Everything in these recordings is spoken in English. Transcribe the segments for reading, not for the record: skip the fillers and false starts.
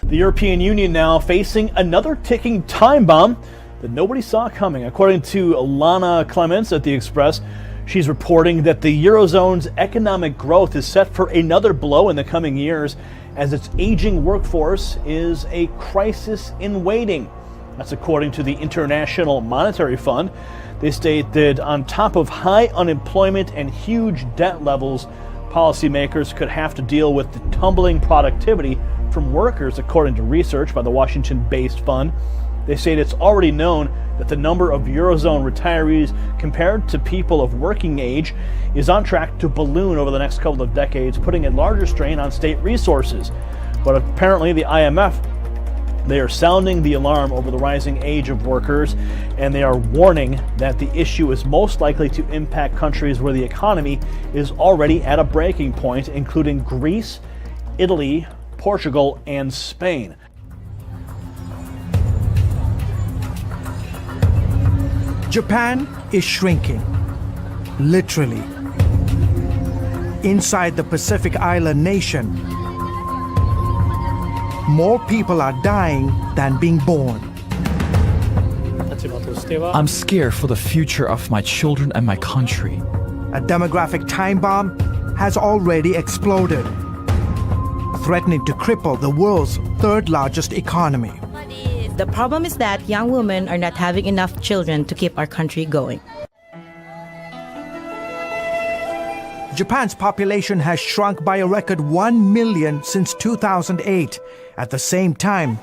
The European Union now facing another ticking time bomb that nobody saw coming. According to Lana Clements at The Express, she's reporting that the Eurozone's economic growth is set for another blow in the coming years as its aging workforce is a crisis in waiting. That's according to the International Monetary Fund. They state that on top of high unemployment and huge debt levels, policymakers could have to deal with the tumbling productivity from workers, according to research by the Washington-based fund. They say it's already known that the number of Eurozone retirees compared to people of working age is on track to balloon over the next couple of decades, putting a larger strain on state resources. But apparently the IMF, they are sounding the alarm over the rising age of workers, and they are warning that the issue is most likely to impact countries where the economy is already at a breaking point, including Greece, Italy, Portugal, and Spain. Japan is shrinking, literally. Inside the Pacific island nation, more people are dying than being born. I'm scared for the future of my children and my country. A demographic time bomb has already exploded, threatening to cripple the world's third largest economy. The problem is that young women are not having enough children to keep our country going. Japan's population has shrunk by a record 1 million since 2008. At the same time,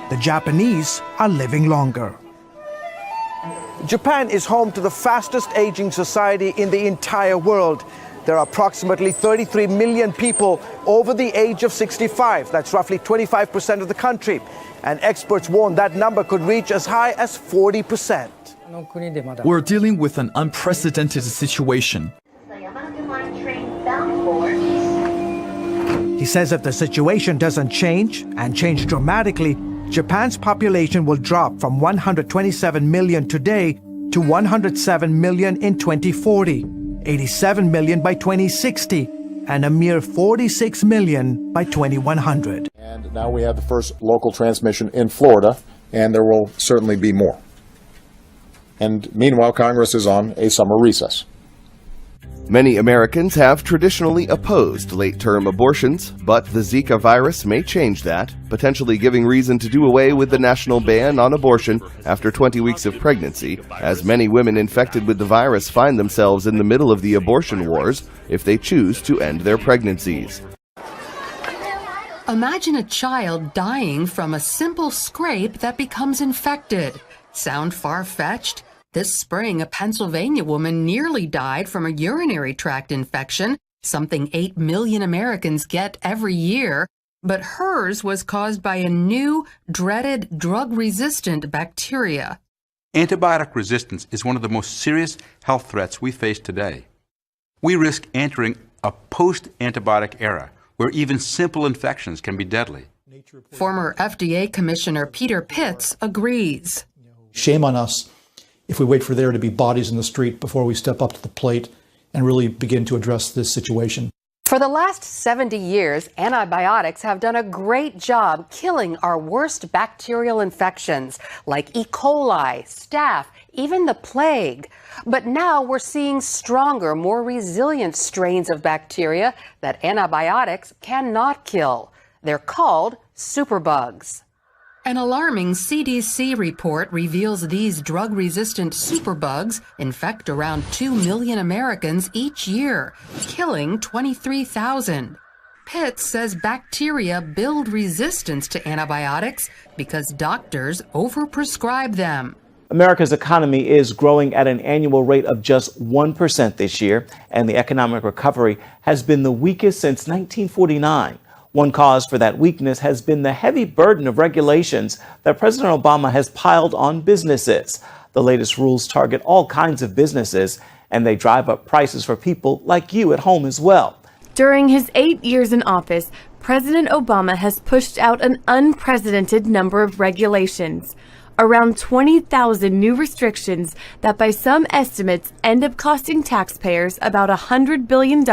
the Japanese are living longer. Japan is home to the fastest aging society in the entire world. There are approximately 33 million people over the age of 65. That's roughly 25% of the country. And experts warn that number could reach as high as 40%. We're dealing with an unprecedented situation. He says if the situation doesn't change, and change dramatically, Japan's population will drop from 127 million today to 107 million in 2040, 87 million by 2060, and a mere 46 million by 2100. And now we have the first local transmission in Florida, and there will certainly be more. And meanwhile, Congress is on a summer recess. Many Americans have traditionally opposed late-term abortions, but the Zika virus may change that, potentially giving reason to do away with the national ban on abortion after 20 weeks of pregnancy, as many women infected with the virus find themselves in the middle of the abortion wars if they choose to end their pregnancies. Imagine a child dying from a simple scrape that becomes infected. Sound far-fetched? This spring, a Pennsylvania woman nearly died from a urinary tract infection, something 8 million Americans get every year. But hers was caused by a new, dreaded, drug-resistant bacteria. Antibiotic resistance is one of the most serious health threats we face today. We risk entering a post-antibiotic era where even simple infections can be deadly. Former FDA Commissioner Peter Pitts agrees. Shame on us if we wait for there to be bodies in the street before we step up to the plate and really begin to address this situation. For the last 70 years, antibiotics have done a great job killing our worst bacterial infections like E. coli, staph, even the plague. But now we're seeing stronger, more resilient strains of bacteria that antibiotics cannot kill. They're called superbugs. An alarming CDC report reveals these drug-resistant superbugs infect around 2 million Americans each year, killing 23,000. Pitts says bacteria build resistance to antibiotics because doctors overprescribe them. America's economy is growing at an annual rate of just 1% this year, and the economic recovery has been the weakest since 1949. One cause for that weakness has been the heavy burden of regulations that President Obama has piled on businesses. The latest rules target all kinds of businesses, and they drive up prices for people like you at home as well. During his 8 years in office, President Obama has pushed out an unprecedented number of regulations. Around 20,000 new restrictions that by some estimates end up costing taxpayers about $100 billion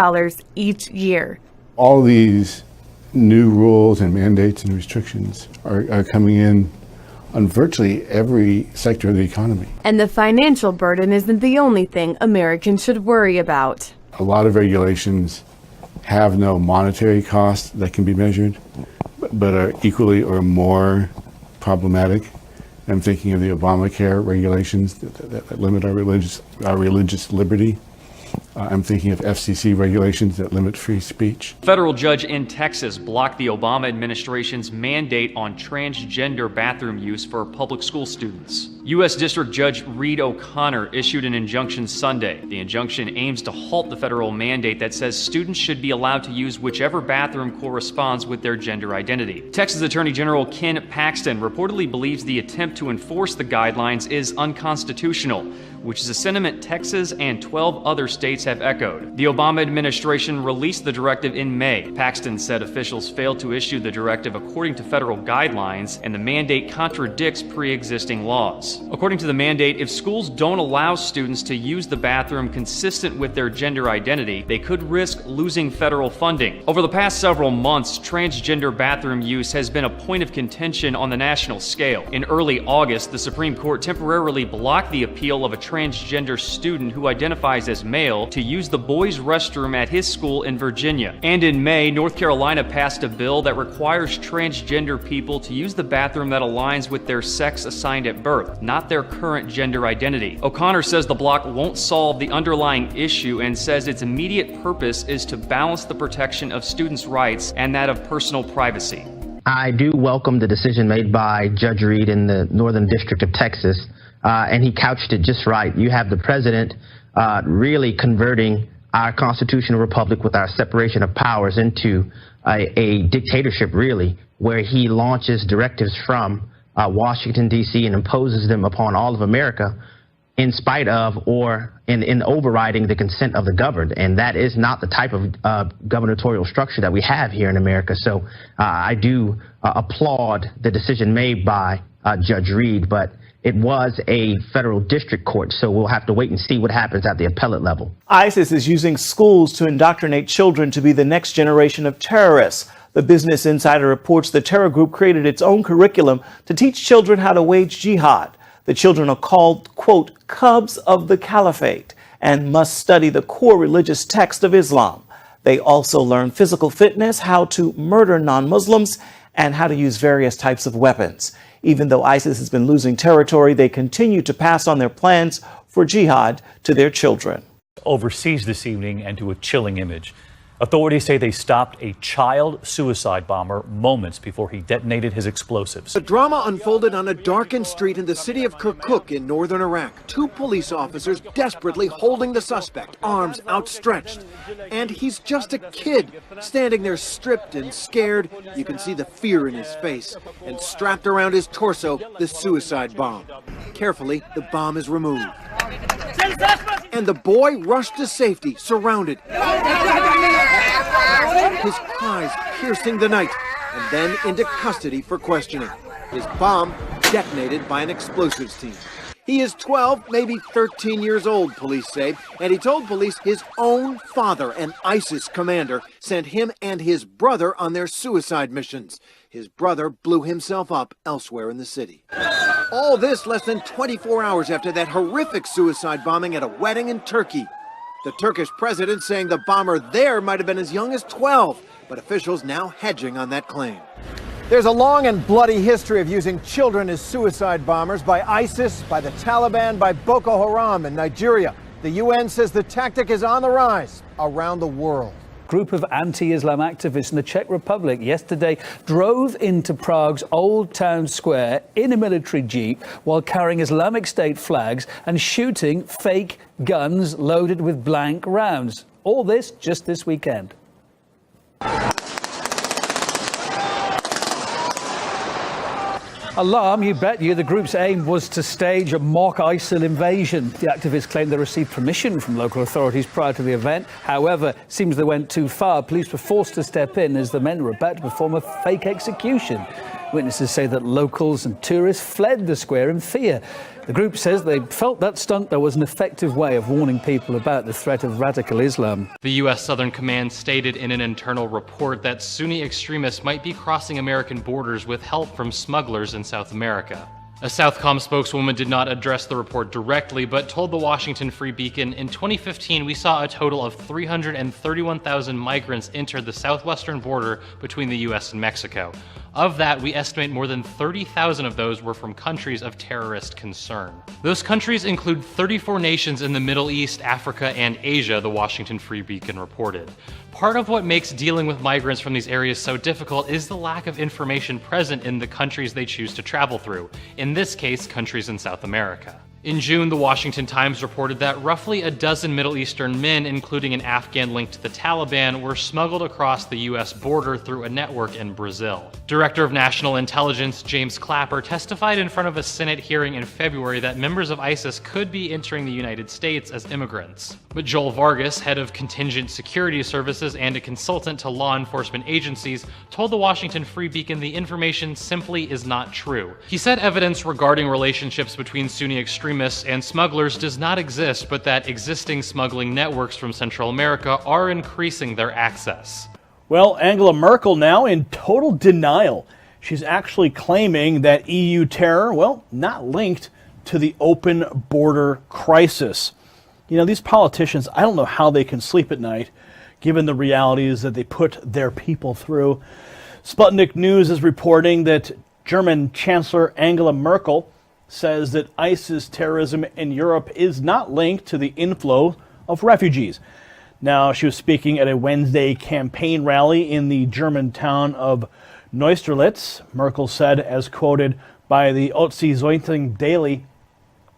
each year. All these new rules and mandates and restrictions are coming in on virtually every sector of the economy. And the financial burden isn't the only thing Americans should worry about. A lot of regulations have no monetary cost that can be measured, but are equally or more problematic. I'm thinking of the Obamacare regulations that limit our religious liberty. I'm thinking of FCC regulations that limit free speech. Federal judge in Texas blocked the Obama administration's mandate on transgender bathroom use for public school students. U.S. District Judge Reed O'Connor issued an injunction Sunday. The injunction aims to halt the federal mandate that says students should be allowed to use whichever bathroom corresponds with their gender identity. Texas Attorney General Ken Paxton reportedly believes the attempt to enforce the guidelines is unconstitutional, which is a sentiment Texas and 12 other states have echoed. The Obama administration released the directive in May. Paxton said officials failed to issue the directive according to federal guidelines, and the mandate contradicts pre-existing laws. According to the mandate, if schools don't allow students to use the bathroom consistent with their gender identity, they could risk losing federal funding. Over the past several months, transgender bathroom use has been a point of contention on the national scale. In early August, the Supreme Court temporarily blocked the appeal of a transgender student who identifies as male to use the boys' restroom at his school in Virginia. And in May, North Carolina passed a bill that requires transgender people to use the bathroom that aligns with their sex assigned at birth, not their current gender identity. O'Connor says the block won't solve the underlying issue and says its immediate purpose is to balance the protection of students' rights and that of personal privacy. I do welcome the decision made by Judge Reed in the Northern District of Texas, and he couched it just right. You have the president really converting our constitutional republic with our separation of powers into a dictatorship, really, where he launches directives from Washington, D.C. and imposes them upon all of America in spite of or in overriding the consent of the governed. And that is not the type of gubernatorial structure that we have here in America. So I do applaud the decision made by Judge Reed, but it was a federal district court, so we'll have to wait and see what happens at the appellate level. ISIS is using schools to indoctrinate children to be the next generation of terrorists. The Business Insider reports the terror group created its own curriculum to teach children how to wage jihad. The children are called, quote, cubs of the caliphate and must study the core religious text of Islam. They also learn physical fitness, how to murder non-Muslims, and how to use various types of weapons. Even though ISIS has been losing territory, they continue to pass on their plans for jihad to their children. Overseas this evening, and to a chilling image. Authorities say they stopped a child suicide bomber moments before he detonated his explosives. The drama unfolded on a darkened street in the city of Kirkuk in northern Iraq. Two police officers desperately holding the suspect, arms outstretched. And he's just a kid, standing there stripped and scared. You can see the fear in his face. And strapped around his torso, the suicide bomb. Carefully, the bomb is removed. And the boy rushed to safety, surrounded. His cries piercing the night, and then into custody for questioning. His bomb detonated by an explosives team. He is 12, maybe 13 years old, police say, and he told police his own father, an ISIS commander, sent him and his brother on their suicide missions. His brother blew himself up elsewhere in the city. All this less than 24 hours after that horrific suicide bombing at a wedding in Turkey. The Turkish president saying the bomber there might have been as young as 12, but officials now hedging on that claim. There's a long and bloody history of using children as suicide bombers by ISIS, by the Taliban, by Boko Haram in Nigeria. The UN says the tactic is on the rise around the world. Group of anti-Islam activists in the Czech Republic yesterday drove into Prague's Old Town Square in a military jeep while carrying Islamic State flags and shooting fake guns loaded with blank rounds. All this just this weekend. Alarm, you bet you. The group's aim was to stage a mock ISIL invasion. The activists claim they received permission from local authorities prior to the event. However, it seems they went too far. Police were forced to step in as the men were about to perform a fake execution. Witnesses say that locals and tourists fled the square in fear. The group says they felt that stunt, though, was an effective way of warning people about the threat of radical Islam. The U.S. Southern Command stated in an internal report that Sunni extremists might be crossing American borders with help from smugglers in South America. A Southcom spokeswoman did not address the report directly, but told the Washington Free Beacon, in 2015, we saw a total of 331,000 migrants enter the southwestern border between the U.S. and Mexico. Of that, we estimate more than 30,000 of those were from countries of terrorist concern. Those countries include 34 nations in the Middle East, Africa, and Asia, the Washington Free Beacon reported. Part of what makes dealing with migrants from these areas so difficult is the lack of information present in the countries they choose to travel through, in this case, countries in South America. In June, the Washington Times reported that roughly a dozen Middle Eastern men, including an Afghan linked to the Taliban, were smuggled across the U.S. border through a network in Brazil. Director of National Intelligence James Clapper testified in front of a Senate hearing in February that members of ISIS could be entering the United States as immigrants. But Joel Vargas, head of Contingent Security Services and a consultant to law enforcement agencies, told the Washington Free Beacon the information simply is not true. He said evidence regarding relationships between Sunni extremists and smugglers does not exist, but that existing smuggling networks from Central America are increasing their access. Well, Angela Merkel now in total denial. She's actually claiming that EU terror, well, not linked to the open border crisis. You know, these politicians, I don't know how they can sleep at night, given the realities that they put their people through. Sputnik News is reporting that German Chancellor Angela Merkel says that ISIS terrorism in Europe is not linked to the inflow of refugees. Now, she was speaking at a Wednesday campaign rally in the German town of Neustrelitz. Merkel said, as quoted by the Otzi Zeitung Daily,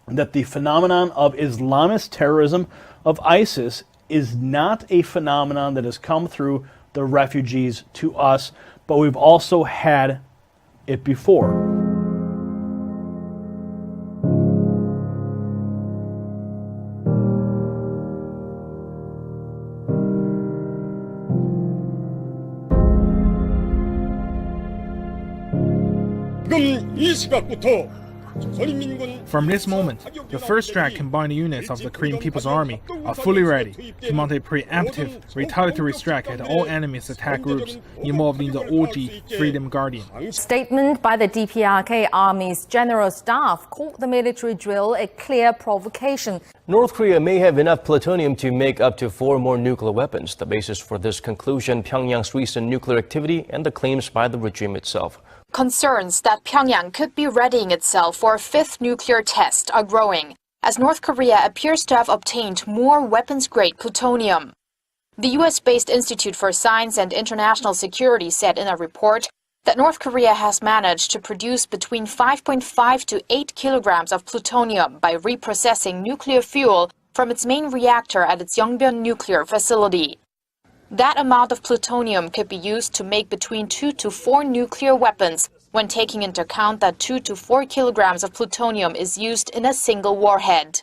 that the phenomenon of Islamist terrorism of ISIS is not a phenomenon that has come through the refugees to us, but we've also had it before. From this moment, the first track combined units of the Korean People's Army are fully ready to mount a preemptive retaliatory strike at all enemy's attack groups involved in the OG Freedom Guardian. Statement by the DPRK Army's General Staff called the military drill a clear provocation. North Korea may have enough plutonium to make up to 4 more nuclear weapons. The basis for this conclusion, Pyongyang's recent nuclear activity and the claims by the regime itself. Concerns that Pyongyang could be readying itself for a 5th nuclear test are growing, as North Korea appears to have obtained more weapons-grade plutonium. The U.S.-based Institute for Science and International Security said in a report that North Korea has managed to produce between 5.5 to 8 kilograms of plutonium by reprocessing nuclear fuel from its main reactor at its Yongbyon nuclear facility. That amount of plutonium could be used to make between 2 to 4 nuclear weapons, when taking into account that 2 to 4 kilograms of plutonium is used in a single warhead.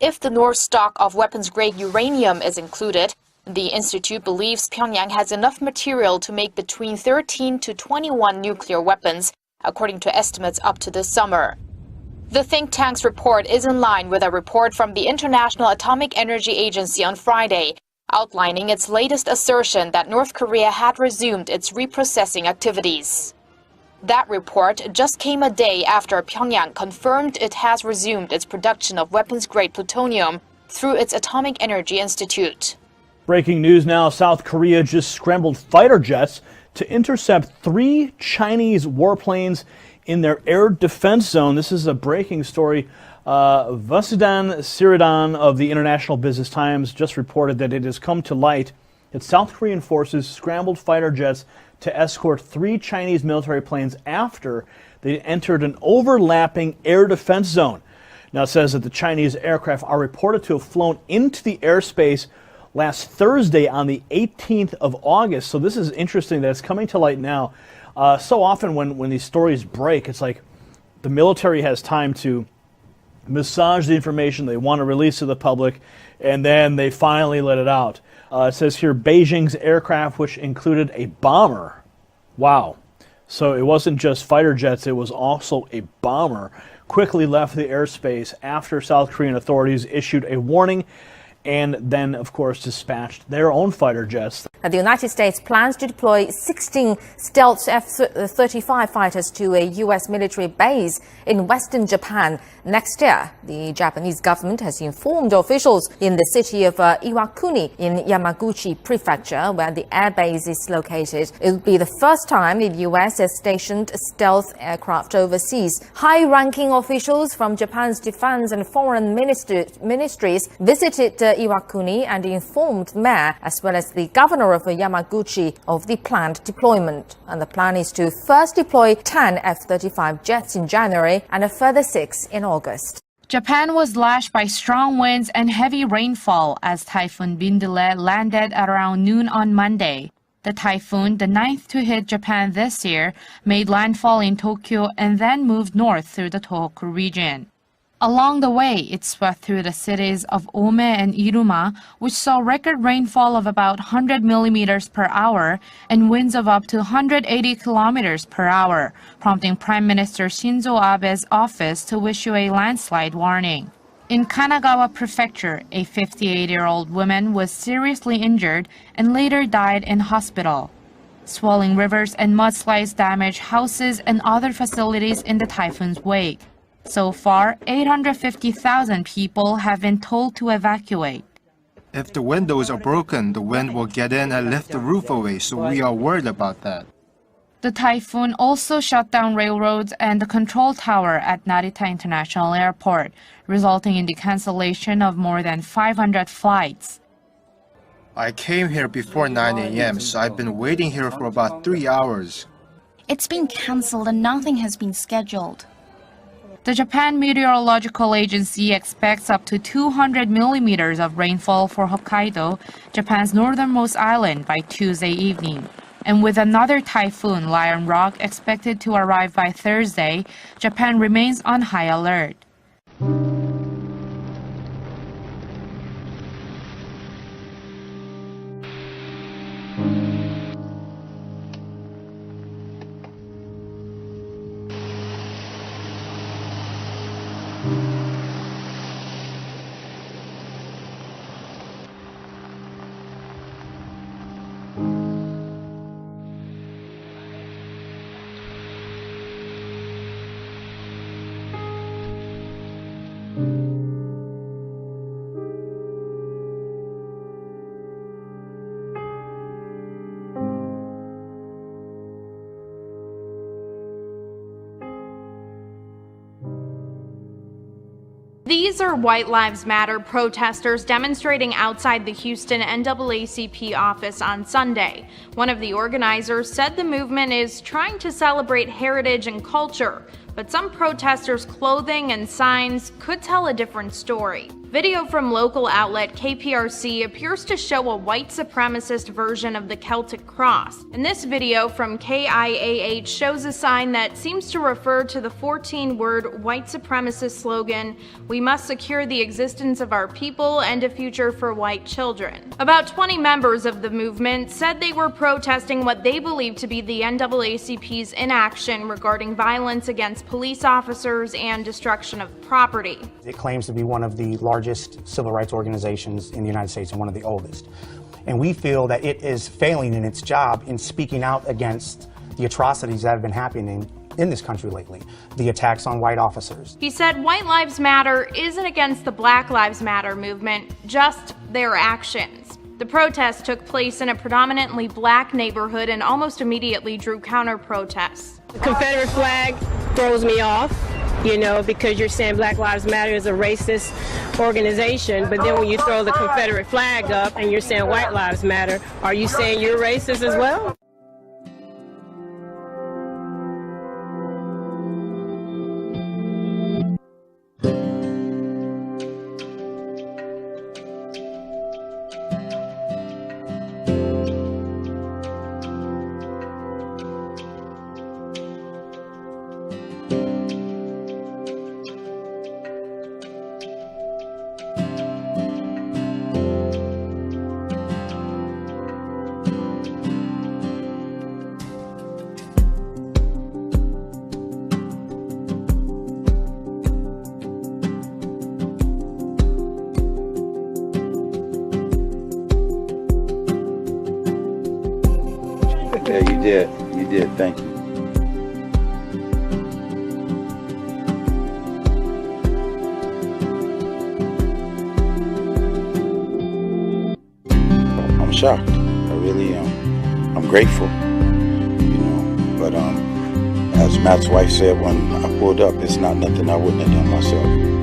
If the North stock of weapons-grade uranium is included, the institute believes Pyongyang has enough material to make between 13 to 21 nuclear weapons, according to estimates up to this summer. The think tank's report is in line with a report from the International Atomic Energy Agency on Friday, outlining its latest assertion that North Korea had resumed its reprocessing activities. That report just came a day after Pyongyang confirmed it has resumed its production of weapons-grade plutonium through its Atomic Energy Institute. Breaking news now, South Korea just scrambled fighter jets to intercept 3 Chinese warplanes in their air defense zone. This is a breaking story. Vasudan Siridan of the International Business Times just reported that it has come to light that South Korean forces scrambled fighter jets to escort 3 Chinese military planes after they entered an overlapping air defense zone. Now it says that the Chinese aircraft are reported to have flown into the airspace last Thursday on the 18th of August. So this is interesting that it's coming to light now. So often when these stories break, it's like the military has time to massage the information they want to release to the public, and then they finally let it out. It says here, Beijing's aircraft, which included a bomber, wow, So it wasn't just fighter jets, it was also a bomber. Quickly left the airspace after South Korean authorities issued a warning and then, of course, dispatched their own fighter jets. The United States plans to deploy 16 stealth F-35 fighters to a U.S. military base in western Japan next year. The Japanese government has informed officials in the city of Iwakuni in Yamaguchi Prefecture, where the airbase is located. It will be the first time the U.S. has stationed stealth aircraft overseas. High-ranking officials from Japan's defense and foreign ministries visited Iwakuni and informed the mayor as well as the governor of Yamaguchi of the planned deployment. And the plan is to first deploy 10 F-35 jets in January and a further 6 in August. Japan was lashed by strong winds and heavy rainfall as Typhoon Bindule landed at around noon on Monday. The typhoon, the 9th to hit Japan this year, made landfall in Tokyo and then moved north through the Tohoku region. Along the way, it swept through the cities of Ome and Iruma, which saw record rainfall of about 100 millimeters per hour and winds of up to 180 kilometers per hour, prompting Prime Minister Shinzo Abe's office to issue a landslide warning. In Kanagawa Prefecture, a 58-year-old woman was seriously injured and later died in hospital. Swelling rivers and mudslides damaged houses and other facilities in the typhoon's wake. So far, 850,000 people have been told to evacuate. If the windows are broken, the wind will get in and lift the roof away, so we are worried about that. The typhoon also shut down railroads and the control tower at Narita International Airport, resulting in the cancellation of more than 500 flights. I came here before 9 a.m., so I've been waiting here for about 3 hours. It's been cancelled and nothing has been scheduled. The Japan Meteorological Agency expects up to 200 millimeters of rainfall for Hokkaido, Japan's northernmost island, by Tuesday evening. And with another typhoon, Lion Rock, expected to arrive by Thursday, Japan remains on high alert. These are White Lives Matter protesters demonstrating outside the Houston NAACP office on Sunday. One of the organizers said the movement is trying to celebrate heritage and culture, but some protesters' clothing and signs could tell a different story. Video from local outlet KPRC appears to show a white supremacist version of the Celtic cross. And this video from KIAH shows a sign that seems to refer to the 14-word white supremacist slogan, "We must secure the existence of our people and a future for white children." About 20 members of the movement said they were protesting what they believe to be the NAACP's inaction regarding violence against police officers and destruction of property. It claims to be one of the largest civil rights organizations in the United States and one of the oldest. And we feel that it is failing in its job in speaking out against the atrocities that have been happening in this country lately, the attacks on white officers. He said White Lives Matter isn't against the Black Lives Matter movement, just their actions. The protest took place in a predominantly black neighborhood and almost immediately drew counter-protests. The Confederate flag throws me off, you know, because you're saying Black Lives Matter is a racist organization, but then when you throw the Confederate flag up and you're saying White Lives Matter, are you saying you're racist as well? did. You did. Thank you. I'm shocked. I really am. I'm grateful. You know, but as Matt's wife said when I pulled up, it's not nothing I wouldn't have done myself.